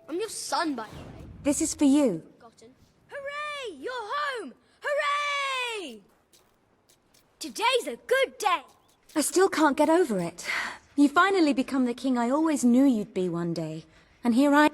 I'm your son, by the way. This is for you. Forgotten. Hooray! You're home! Hooray! Today's a good day. I still can't get over it. You finally become the king I always knew you'd be one day. And here I...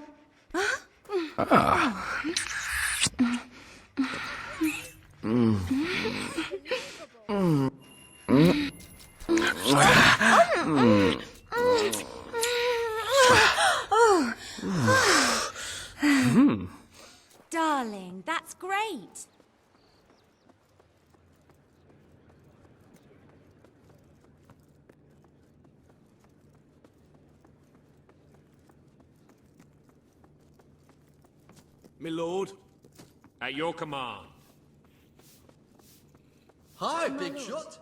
Darling, that's great. My lord, at your command. Hi, big shot.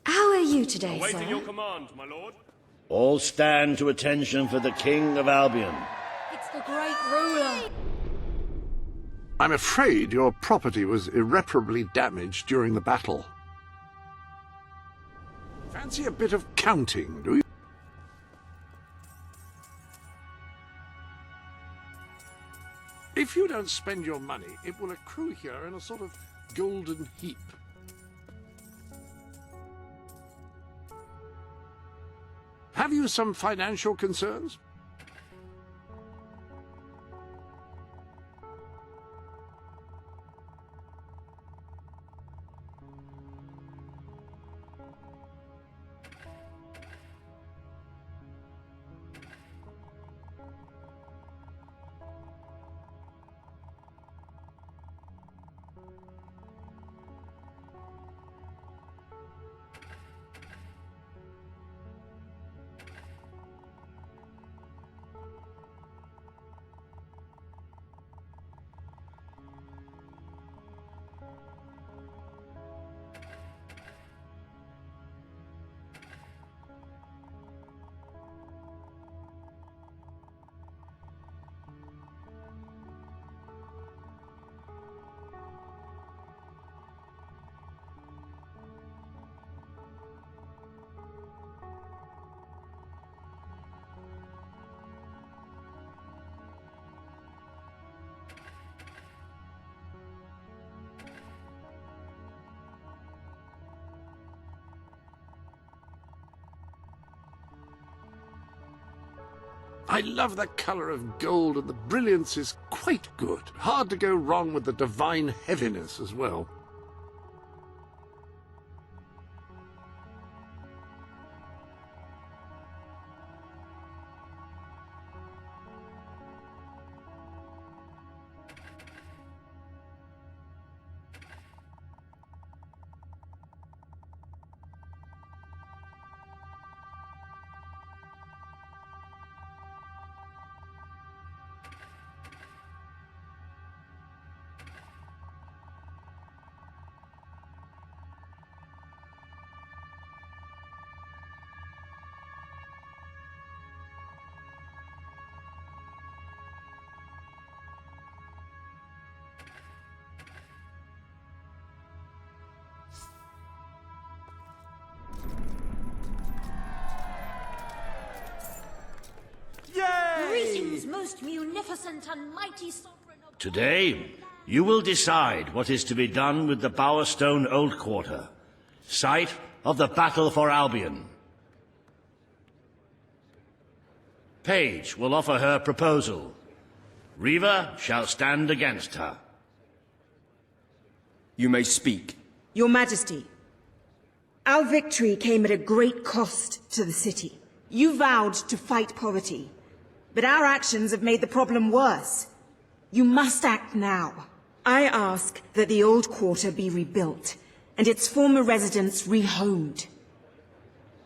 How are you today, Awaiting sir? your command, my lord. All stand to attention for the King of Albion. It's the great ruler. I'm afraid your property was irreparably damaged during the battle. Fancy a bit of counting, do you? If you don't spend your money, it will accrue here in a sort of golden heap. Have you some financial concerns? I love the colour of gold, and the brilliance is quite good. Hard to go wrong with the divine heaviness as well. Greetings, most munificent and mighty sovereign of... Today, you will decide what is to be done with the Bowerstone Old Quarter, site of the battle for Albion. Paige will offer her proposal. Reva shall stand against her. You may speak. Your Majesty, our victory came at a great cost to the city. You vowed to fight poverty, but our actions have made the problem worse. You must act now. I ask that the old quarter be rebuilt, and its former residents rehomed.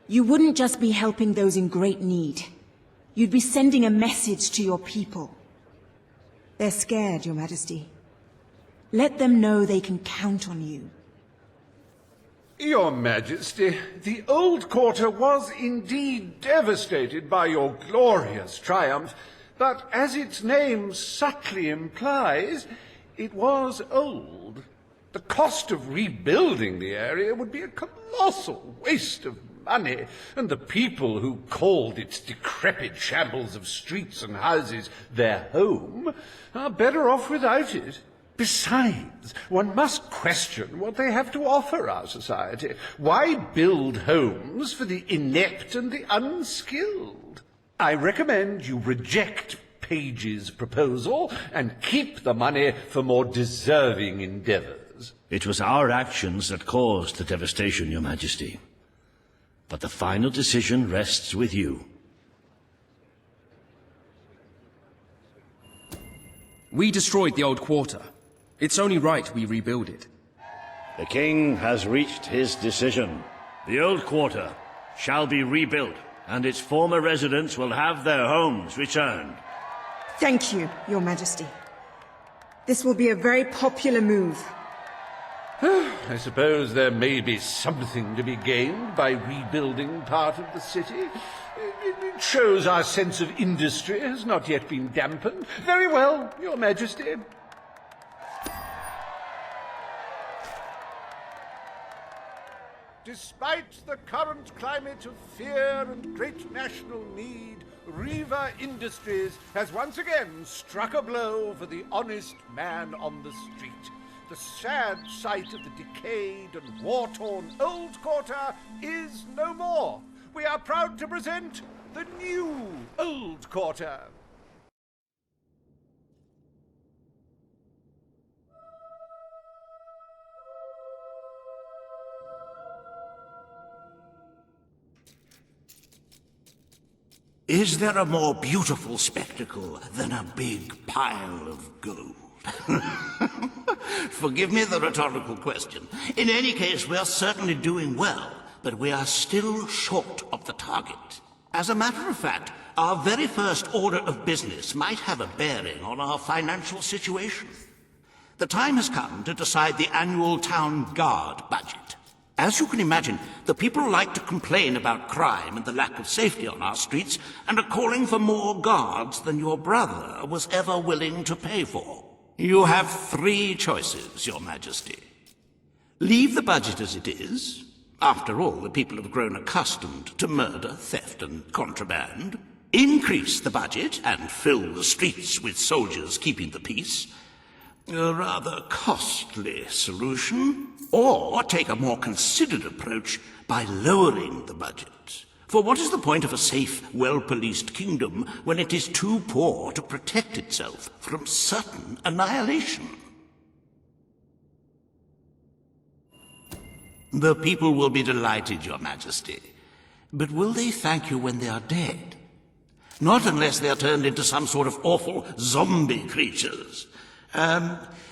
You wouldn't just be helping those in great need. You'd be sending a message to your people. They're scared, Your Majesty. Let them know they can count on you. Your Majesty, the old quarter was indeed devastated by your glorious triumph, but as its name subtly implies, it was old. The cost of rebuilding the area would be a colossal waste of money, and the people who called its decrepit shambles of streets and houses their home are better off without it. Besides, one must question what they have to offer our society. Why build homes for the inept and the unskilled? I recommend you reject Page's proposal and keep the money for more deserving endeavours. It was our actions that caused the devastation, Your Majesty. But the final decision rests with you. We destroyed the old quarter. It's only right we rebuild it. The king has reached his decision. The old quarter shall be rebuilt, and its former residents will have their homes returned. Thank you, Your Majesty. This will be a very popular move. I suppose there may be something to be gained by rebuilding part of the city. It shows our sense of industry has not yet been dampened. Very well, Your Majesty. Despite the current climate of fear and great national need, Riva Industries has once again struck a blow for the honest man on the street. The sad sight of the decayed and war-torn old quarter is no more. We are proud to present the new old quarter. Is there a more beautiful spectacle than a big pile of gold? Forgive me the rhetorical question. In any case, we are certainly doing well, but we are still short of the target. As a matter of fact, our very first order of business might have a bearing on our financial situation. The time has come to decide the annual town guard budget. As you can imagine, the people like to complain about crime and the lack of safety on our streets, and are calling for more guards than your brother was ever willing to pay for. You have 3 choices, Your Majesty. Leave the budget as it is. After all, the people have grown accustomed to murder, theft, and contraband. Increase the budget and fill the streets with soldiers keeping the peace. A rather costly solution. Or take a more considered approach by lowering the budget. For what is the point of a safe, well-policed kingdom when it is too poor to protect itself from certain annihilation? The people will be delighted, Your Majesty. But will they thank you when they are dead? Not unless they are turned into some sort of awful zombie creatures.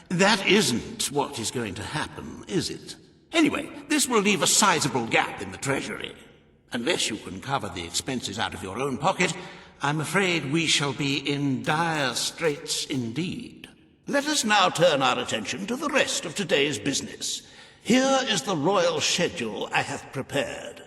That isn't what is going to happen, is it? Anyway, this will leave a sizable gap in the treasury. Unless you can cover the expenses out of your own pocket, I'm afraid we shall be in dire straits indeed. Let us now turn our attention to the rest of today's business. Here is the royal schedule I have prepared.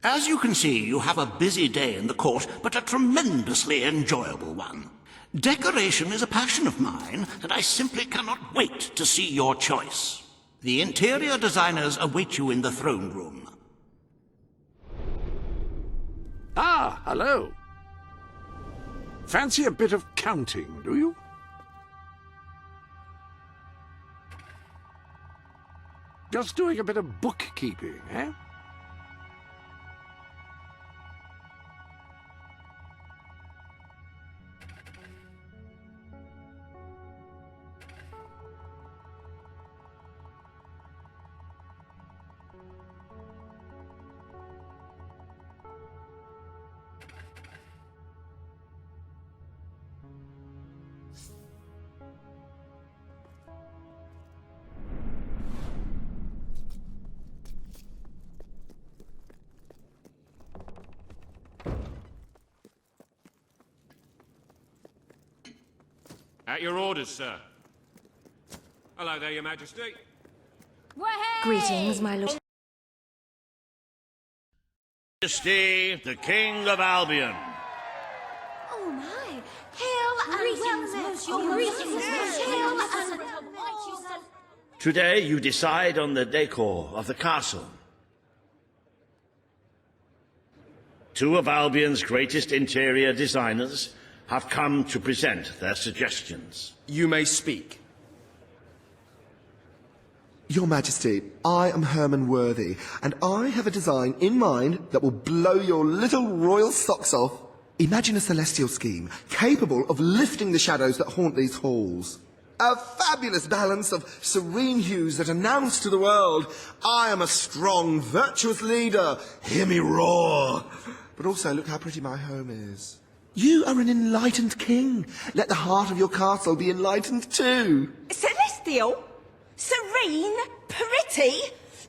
As you can see, you have a busy day in the court, but a tremendously enjoyable one. Decoration is a passion of mine, and I simply cannot wait to see your choice. The interior designers await you in the throne room. Ah, hello. Fancy a bit of counting, do you? Just doing a bit of bookkeeping, eh? At your orders, sir. Hello there, Your Majesty. Greetings, my lord. Majesty, the King of Albion. Oh my! Hail and well met! Greetings, most hail and mighty son. Today you decide on the decor of the castle. Two of Albion's greatest interior designers have come to present their suggestions. You may speak. Your Majesty, I am Herman Worthy, and I have a design in mind that will blow your little royal socks off. Imagine a celestial scheme capable of lifting the shadows that haunt these halls. A fabulous balance of serene hues that announce to the world, I am a strong, virtuous leader. Hear me roar. But also, look how pretty my home is. You are an enlightened king. Let the heart of your castle be enlightened too. Celestial? Serene? Pretty?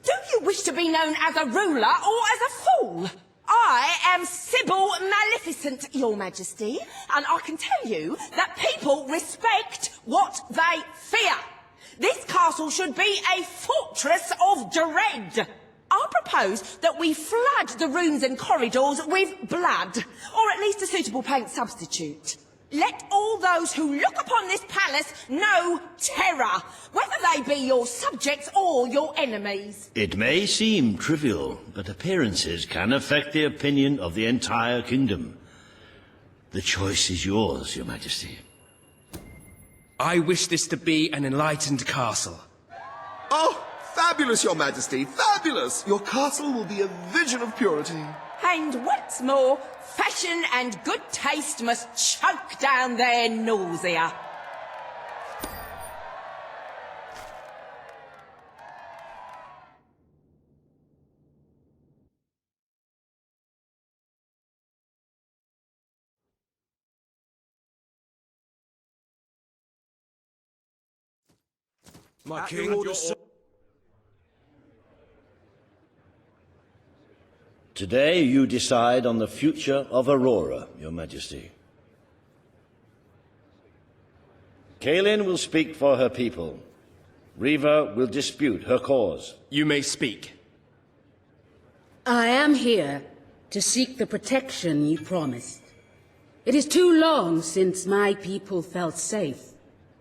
Do you wish to be known as a ruler or as a fool? I am Sybil Maleficent, Your Majesty, and I can tell you that people respect what they fear. This castle should be a fortress of dread. I propose that we flood the rooms and corridors with blood, or at least a suitable paint substitute. Let all those who look upon this palace know terror, whether they be your subjects or your enemies. It may seem trivial, but appearances can affect the opinion of the entire kingdom. The choice is yours, Your Majesty. I wish this to be an enlightened castle. Oh, fabulous, Your Majesty, fabulous! Your castle will be a vision of purity. And what's more, fashion and good taste must choke down their nausea. My king, Today you decide on the future of Aurora, Your Majesty. Kaelin will speak for her people. Reva will dispute her cause. You may speak. I am here to seek the protection you promised. It is too long since my people felt safe,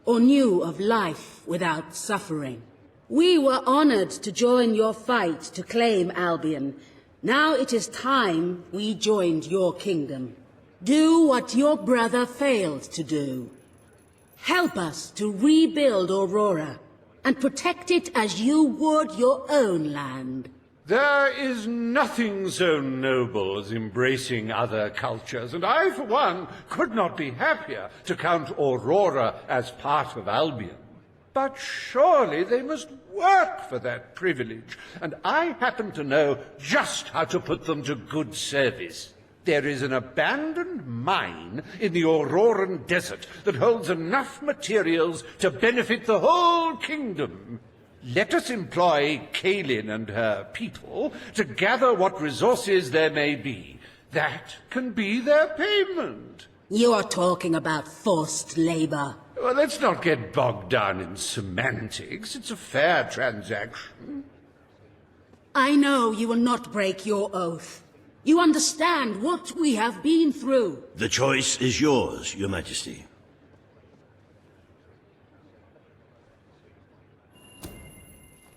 or knew of life without suffering. We were honored to join your fight to claim Albion. Now it is time we joined your kingdom. Do what your brother failed to do. Help us to rebuild Aurora and protect it as you would your own land. There is nothing so noble as embracing other cultures, and I, for one, could not be happier to count Aurora as part of Albion. But surely they must work for that privilege, and I happen to know just how to put them to good service. There is an abandoned mine in the Auroran desert that holds enough materials to benefit the whole kingdom. Let us employ Kaelin and her people to gather what resources there may be. That can be their payment. You are talking about forced labor. Well, let's not get bogged down in semantics. It's a fair transaction. I know you will not break your oath. You understand what we have been through. The choice is yours, Your Majesty.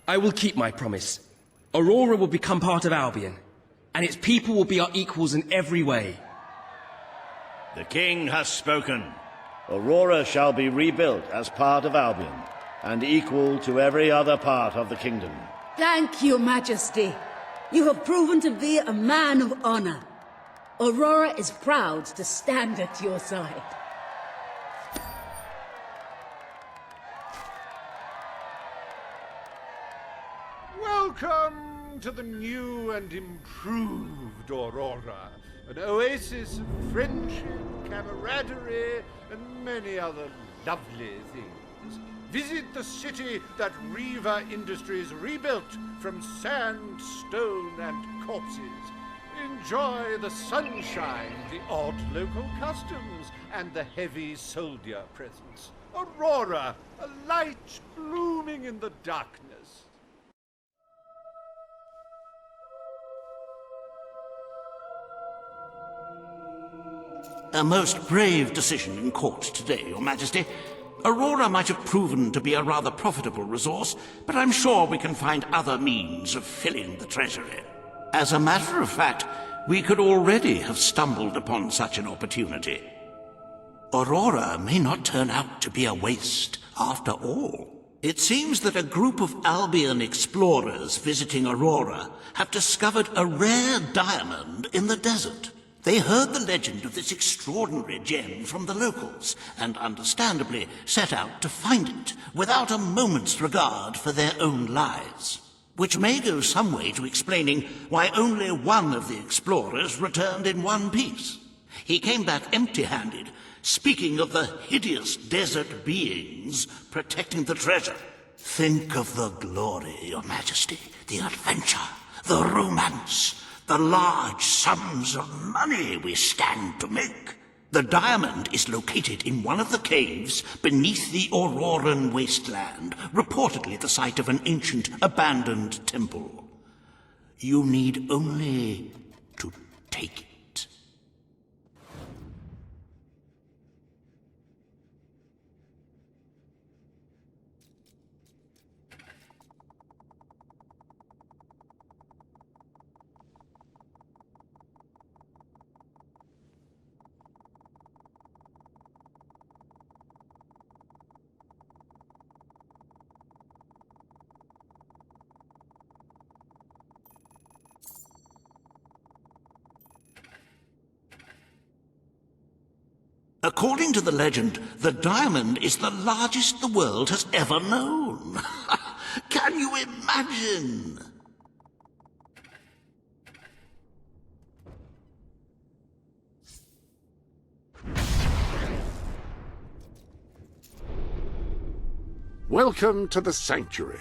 I will keep my promise. Aurora will become part of Albion, and its people will be our equals in every way. The king has spoken. Aurora shall be rebuilt as part of Albion, and equal to every other part of the kingdom. Thank you, Majesty. You have proven to be a man of honor. Aurora is proud to stand at your side. Welcome to the new and improved Aurora, an oasis of friendship, camaraderie, and many other lovely things. Visit the city that Reva Industries rebuilt from sand, stone, and corpses. Enjoy the sunshine, the odd local customs, and the heavy soldier presence. Aurora, a light blooming in the darkness. A most brave decision in court today, Your Majesty. Aurora might have proven to be a rather profitable resource, but I'm sure we can find other means of filling the treasury. As a matter of fact, we could already have stumbled upon such an opportunity. Aurora may not turn out to be a waste after all. It seems that a group of Albion explorers visiting Aurora have discovered a rare diamond in the desert. They heard the legend of this extraordinary gem from the locals, and understandably set out to find it, without a moment's regard for their own lives. Which may go some way to explaining why only one of the explorers returned in one piece. He came back empty-handed, speaking of the hideous desert beings protecting the treasure. Think of the glory, Your Majesty, the adventure, the romance, the large sums of money we stand to make. The diamond is located in one of the caves beneath the Auroran wasteland, reportedly the site of an ancient, abandoned temple. You need only to take it. According to the legend, the diamond is the largest the world has ever known. Can you imagine? Welcome to the Sanctuary.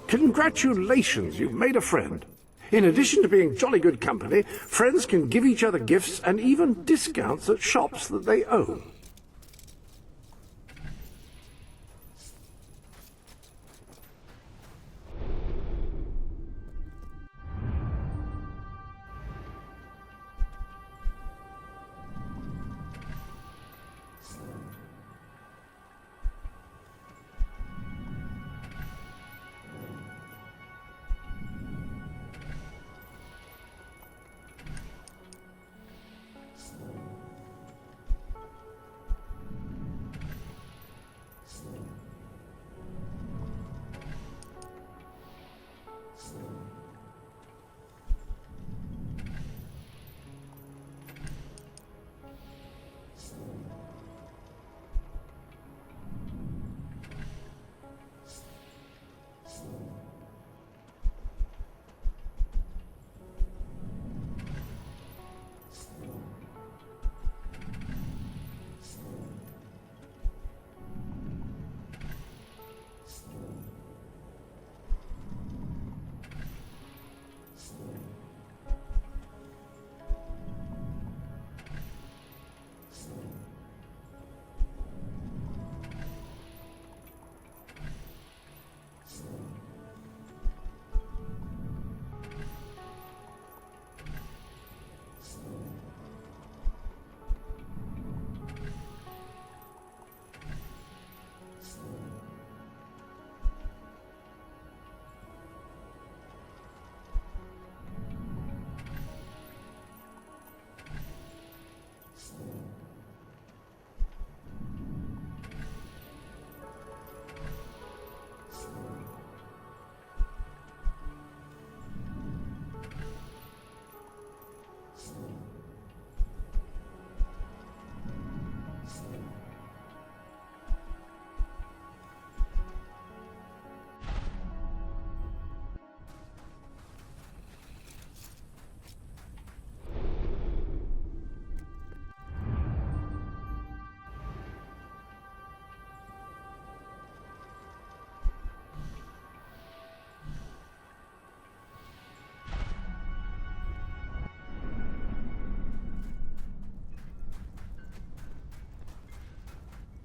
Congratulations, you've made a friend. In addition to being jolly good company, friends can give each other gifts and even discounts at shops that they own.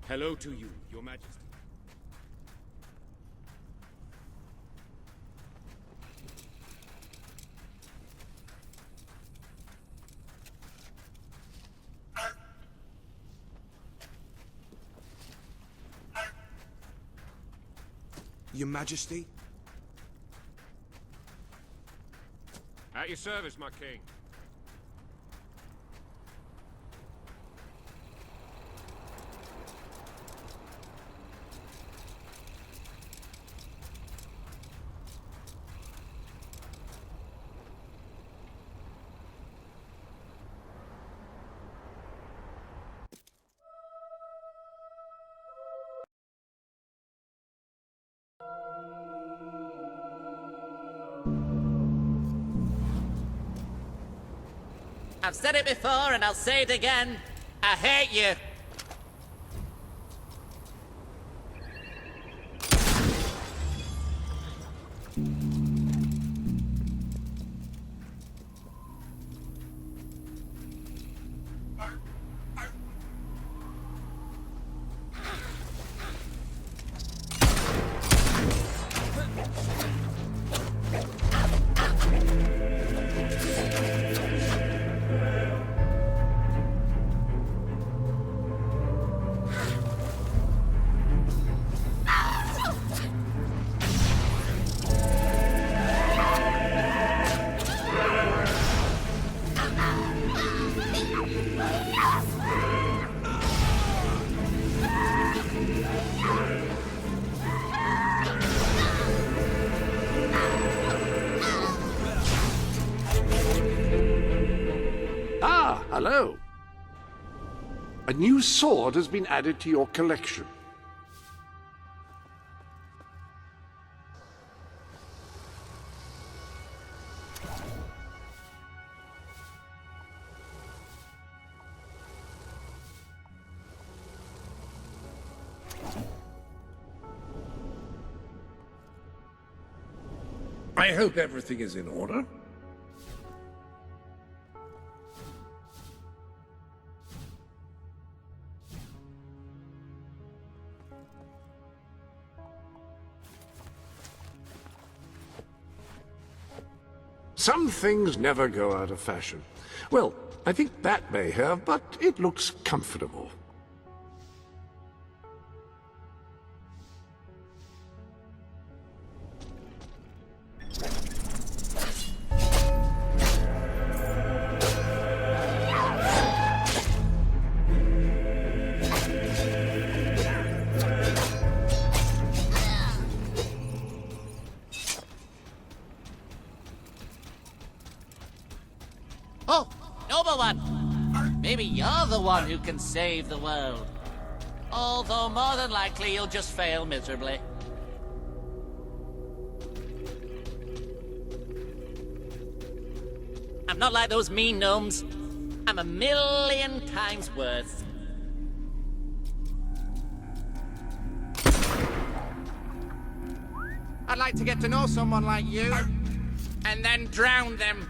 Hello to you, Your Majesty. Your Majesty? At your service, my king. I've said it before and I'll say it again. I hate you. Hello. A new sword has been added to your collection. I hope everything is in order. Some things never go out of fashion. Well, I think that may have, but it looks comfortable. Oh, noble one! Maybe you're the one who can save the world. Although more than likely you'll just fail miserably. I'm not like those mean gnomes. I'm 1,000,000 times worse. I'd like to get to know someone like you, and then drown them.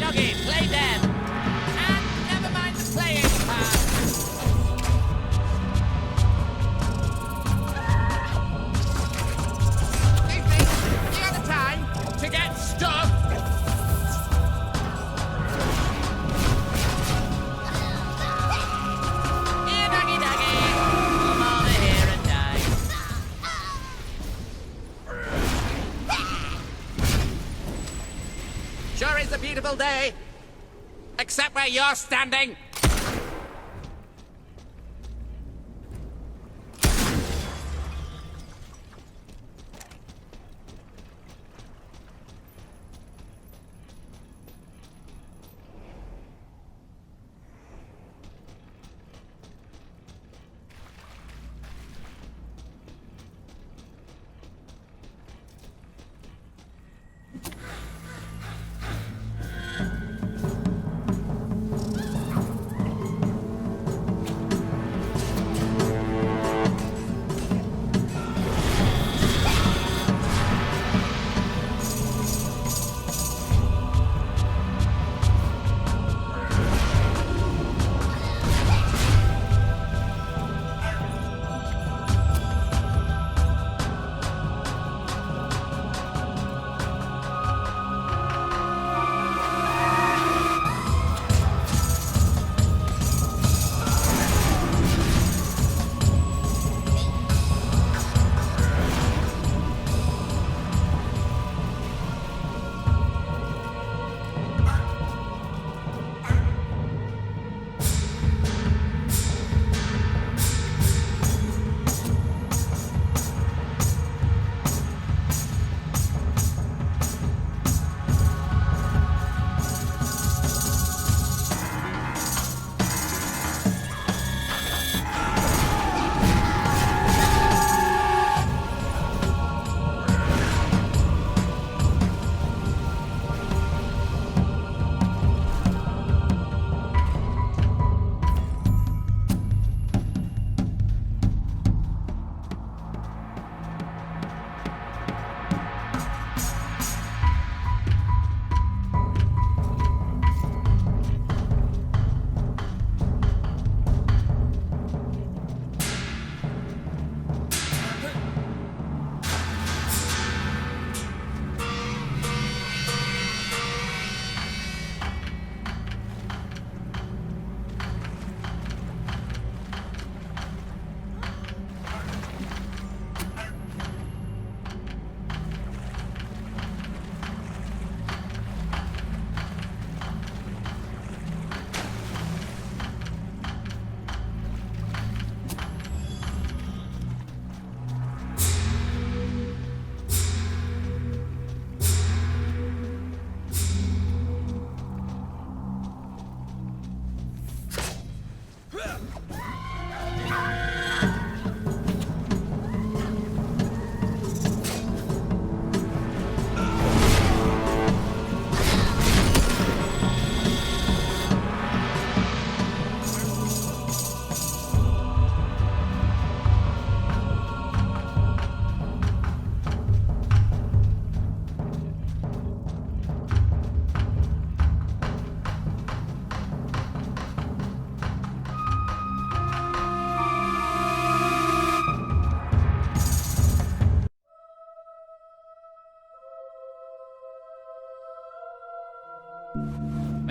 doggy, play dead. And never mind the playing part. These things, you got the time to get stuck. Here, doggy, doggy. Come over here and die. Sure is a beautiful day. Except where you're standing.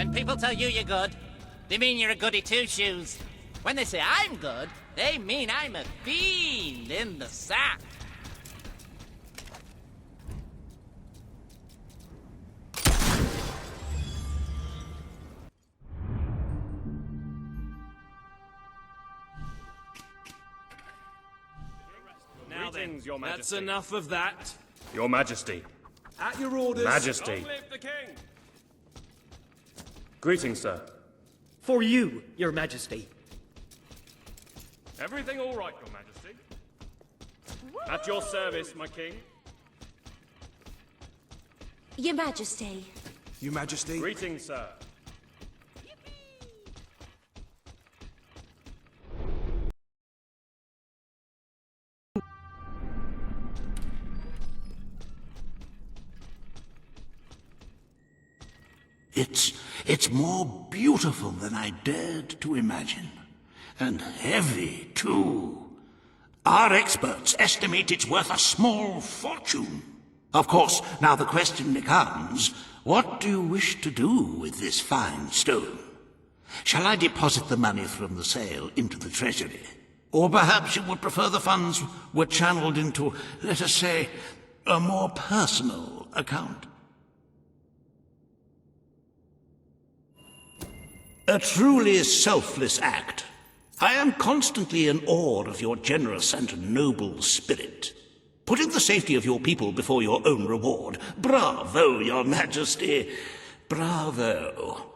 When people tell you you're good, they mean you're a goody two-shoes. When they say I'm good, they mean I'm a fiend in the sack. Now then, Your Majesty. that's enough of that. Your Majesty. At your orders. Majesty. Long live the king! Greetings, sir. For you, Your Majesty. Everything all right, Your Majesty? At your service, my king. Your Majesty. Your Majesty. Greetings, sir. It's more beautiful than I dared to imagine. And heavy, too. Our experts estimate it's worth a small fortune. Of course, now the question becomes, what do you wish to do with this fine stone? Shall I deposit the money from the sale into the treasury? Or perhaps you would prefer the funds were channeled into, let us say, a more personal account? A truly selfless act. I am constantly in awe of your generous and noble spirit. Putting the safety of your people before your own reward. Bravo, your majesty. Bravo.